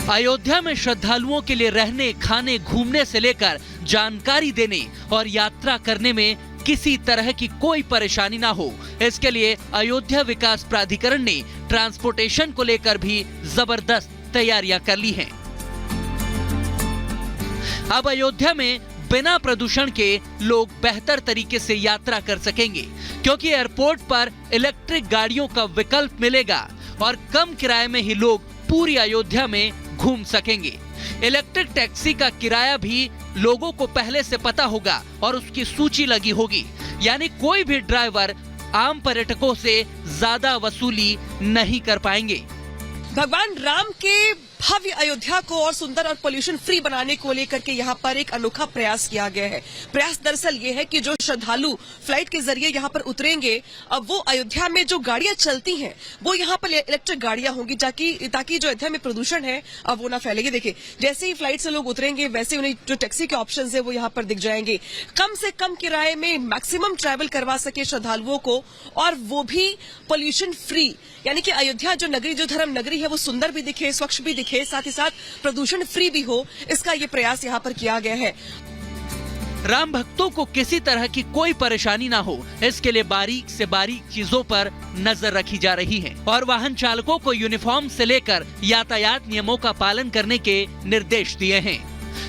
अयोध्या में श्रद्धालुओं के लिए रहने, खाने, घूमने से लेकर जानकारी देने और यात्रा करने में किसी तरह की कोई परेशानी ना हो, इसके लिए अयोध्या विकास प्राधिकरण ने ट्रांसपोर्टेशन को लेकर भी जबरदस्त तैयारियां कर ली हैं। अब अयोध्या में बिना प्रदूषण के लोग बेहतर तरीके से यात्रा कर सकेंगे, क्योंकि एयरपोर्ट पर इलेक्ट्रिक गाड़ियों का विकल्प मिलेगा और कम किराए में ही लोग पूरी अयोध्या में घूम सकेंगे। इलेक्ट्रिक टैक्सी का किराया भी लोगों को पहले से पता होगा और उसकी सूची लगी होगी, यानी कोई भी ड्राइवर आम पर्यटकों से ज्यादा वसूली नहीं कर पाएंगे। भगवान राम के भव्य अयोध्या को और सुंदर और पोल्यूशन फ्री बनाने को लेकर के यहाँ पर एक अनोखा प्रयास किया गया है। प्रयास दरअसल ये है कि जो श्रद्धालु फ्लाइट के जरिए यहाँ पर उतरेंगे, अब वो अयोध्या में जो गाड़ियां चलती हैं वो यहाँ पर इलेक्ट्रिक गाड़ियां होंगी, ताकि जो अयोध्या में प्रदूषण है अब वो ना फैलेगी। देखिए, जैसे ही फ्लाइट से लोग उतरेंगे वैसे उन्हें जो टैक्सी के ऑप्शन है वो यहाँ पर दिख जाएंगे। कम से कम किराए में मैक्सिमम ट्रैवल करवा सके श्रद्धालुओं को, और वो भी पोल्यूशन फ्री, यानी कि अयोध्या जो नगरी, जो धर्म नगरी है, वो सुंदर भी दिखे, स्वच्छ भी दिखे, साथ ही साथ प्रदूषण फ्री भी हो। इसका ये प्रयास यहाँ पर किया गया है। राम भक्तों को किसी तरह की कोई परेशानी ना हो, इसके लिए बारीक से बारीक चीजों पर नजर रखी जा रही है और वाहन चालकों को यूनिफॉर्म से लेकर यातायात नियमों का पालन करने के निर्देश दिए हैं।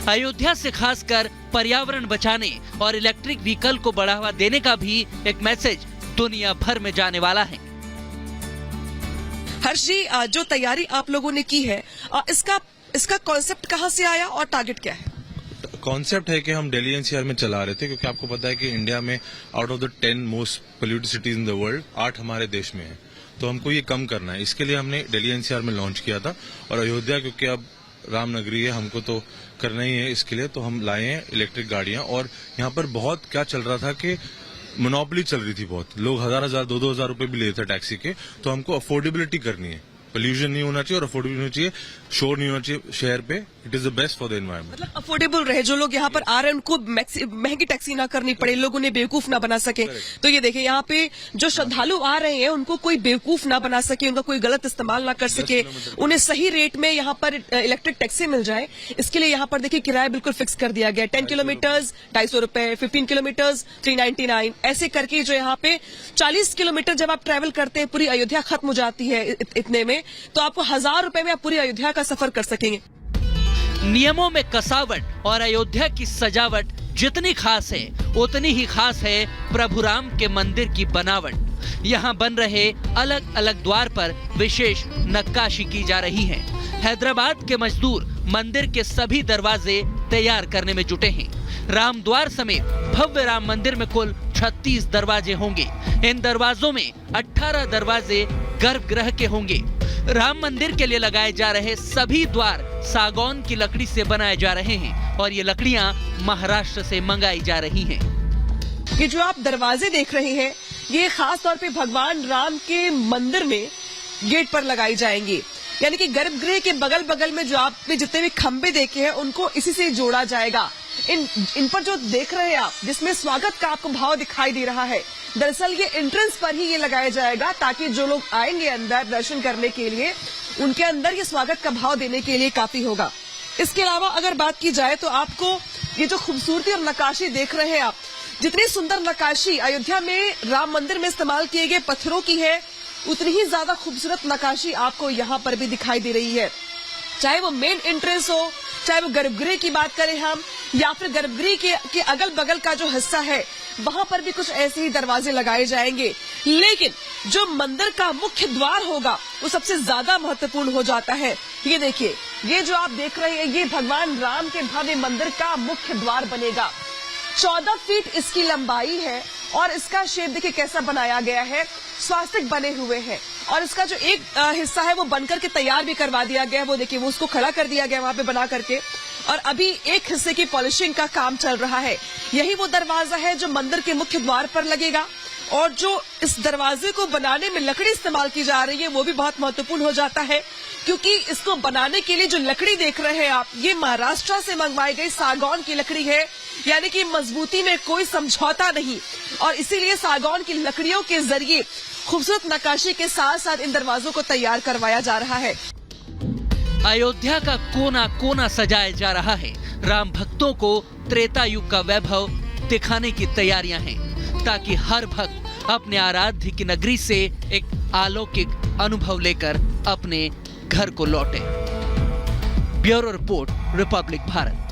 अयोध्या से खासकर पर्यावरण बचाने और इलेक्ट्रिक व्हीकल को बढ़ावा देने का भी एक मैसेज दुनिया भर में जाने वाला है। हर्ष जी, जो तैयारी आप लोगों ने की है, इसका कॉन्सेप्ट कहाँ से आया और टारगेट क्या है? कॉन्सेप्ट है कि हम दिल्ली एनसीआर में चला रहे थे, क्योंकि आपको पता है कि इंडिया में out of the 10 most polluted cities in the world 8 हमारे देश में है, तो हमको ये कम करना है। इसके लिए हमने दिल्ली एनसीआर में लॉन्च किया था, और अयोध्या क्योंकि अब राम नगरी है, हमको तो करना ही है, इसके लिए तो हम लाए हैं इलेक्ट्रिक गाड़ियां। और यहाँ पर बहुत क्या चल रहा था कि मोनोपोली चल रही थी, बहुत लोग 1000 2,000 रुपए भी लेते थे टैक्सी के, तो हमको अफोर्डेबिलिटी करनी है, पोल्यूशन नहीं होना चाहिए और अफोर्डेबल होना चाहिए, शोर नहीं होना चाहिए शहर पे। It is the best for the environment. मतलब अफोर्डेबल रहे, जो लोग यहाँ पर आ रहे हैं उनको महंगी टैक्सी ना करनी पड़े, लोग उन्हें बेवकूफ ना बना सके। तो ये देखिए, यहाँ पे जो श्रद्धालु आ रहे हैं उनको कोई बेवकूफ ना बना सके, उनका कोई गलत इस्तेमाल ना कर सके, उन्हें सही रेट में यहाँ पर इलेक्ट्रिक टैक्सी मिल जाए। इसके लिए यहाँ पर देखिए किराया बिल्कुल फिक्स कर दिया गया। 10 किलोमीटर्स 250 रुपए, 15 किलोमीटर्स 399, ऐसे करके जो यहाँ पे 40 किलोमीटर जब आप ट्रेवल करते हैं, पूरी अयोध्या खत्म हो जाती है इतने में, तो आपको 1000 रुपए में आप पूरी अयोध्या का सफर कर सकेंगे। नियमों में कसावट और अयोध्या की सजावट जितनी खास है, उतनी ही खास है प्रभु राम के मंदिर की बनावट। यहाँ बन रहे अलग अलग द्वार पर विशेष नक्काशी की जा रही है। हैदराबाद के मजदूर मंदिर के सभी दरवाजे तैयार करने में जुटे हैं। राम द्वार समेत भव्य राम मंदिर में कुल 36 दरवाजे होंगे। इन दरवाजों में 18 दरवाजे गर्भगृह के होंगे। राम मंदिर के लिए लगाए जा रहे सभी द्वार सागौन की लकड़ी से बनाए जा रहे हैं और ये लकड़ियां महाराष्ट्र से मंगाई जा रही हैं। ये जो आप दरवाजे देख रहे हैं, ये खास तौर पे भगवान राम के मंदिर में गेट पर लगाई जाएंगी, यानी कि गर्भगृह के बगल बगल में जो आपने जितने भी खंबे देखे हैं उनको इसी से जोड़ा जाएगा। इन पर जो देख रहे हैं आप, जिसमें स्वागत का आपको भाव दिखाई दे रहा है, दरअसल ये एंट्रेंस पर ही ये लगाया जाएगा, ताकि जो लोग आएंगे अंदर दर्शन करने के लिए, उनके अंदर ये स्वागत का भाव देने के लिए काफी होगा। इसके अलावा अगर बात की जाए तो आपको ये जो खूबसूरती और नक्काशी देख रहे हैं आप, जितनी सुंदर नक्काशी अयोध्या में राम मंदिर में इस्तेमाल किए गए पत्थरों की है, उतनी ही ज्यादा खूबसूरत नक्काशी आपको यहाँ पर भी दिखाई दे रही है। चाहे वो मेन एंट्रेंस हो, चाहे वो गर्भगृह की बात करें हम, या फिर गर्भगृह के अगल बगल का जो हिस्सा है, वहां पर भी कुछ ऐसे ही दरवाजे लगाए जाएंगे। लेकिन जो मंदिर का मुख्य द्वार होगा वो सबसे ज्यादा महत्वपूर्ण हो जाता है। ये देखिए, ये जो आप देख रहे हैं, ये भगवान राम के भव्य मंदिर का मुख्य द्वार बनेगा। 14 फीट इसकी लंबाई है और इसका शेप देखिए कैसा बनाया गया है, स्वास्तिक बने हुए हैं। और इसका जो एक हिस्सा है वो बनकर के तैयार भी करवा दिया गया है, वो देखिए वो उसको खड़ा कर दिया गया वहां पे बना करके, और अभी एक हिस्से की पॉलिशिंग का काम चल रहा है। यही वो दरवाजा है जो मंदिर के मुख्य द्वार पर लगेगा, और जो इस दरवाजे को बनाने में लकड़ी इस्तेमाल की जा रही है वो भी बहुत महत्वपूर्ण हो जाता है, क्योंकि इसको बनाने के लिए जो लकड़ी देख रहे हैं आप, ये महाराष्ट्र से मंगवाई गई सागौन की लकड़ी है, यानी कि मजबूती में कोई समझौता नहीं। और इसीलिए सागौन की लकड़ियों के जरिए खूबसूरत नक्काशी के साथ साथ इन दरवाजों को तैयार करवाया जा रहा है। अयोध्या का कोना कोना सजाया जा रहा है। राम भक्तों को त्रेता युग का वैभव दिखाने की तैयारियां हैं, ताकि हर भक्त अपने आराध्य की नगरी से एक अलौकिक अनुभव लेकर अपने घर को लौटे। Bureau report, Republic Bharat.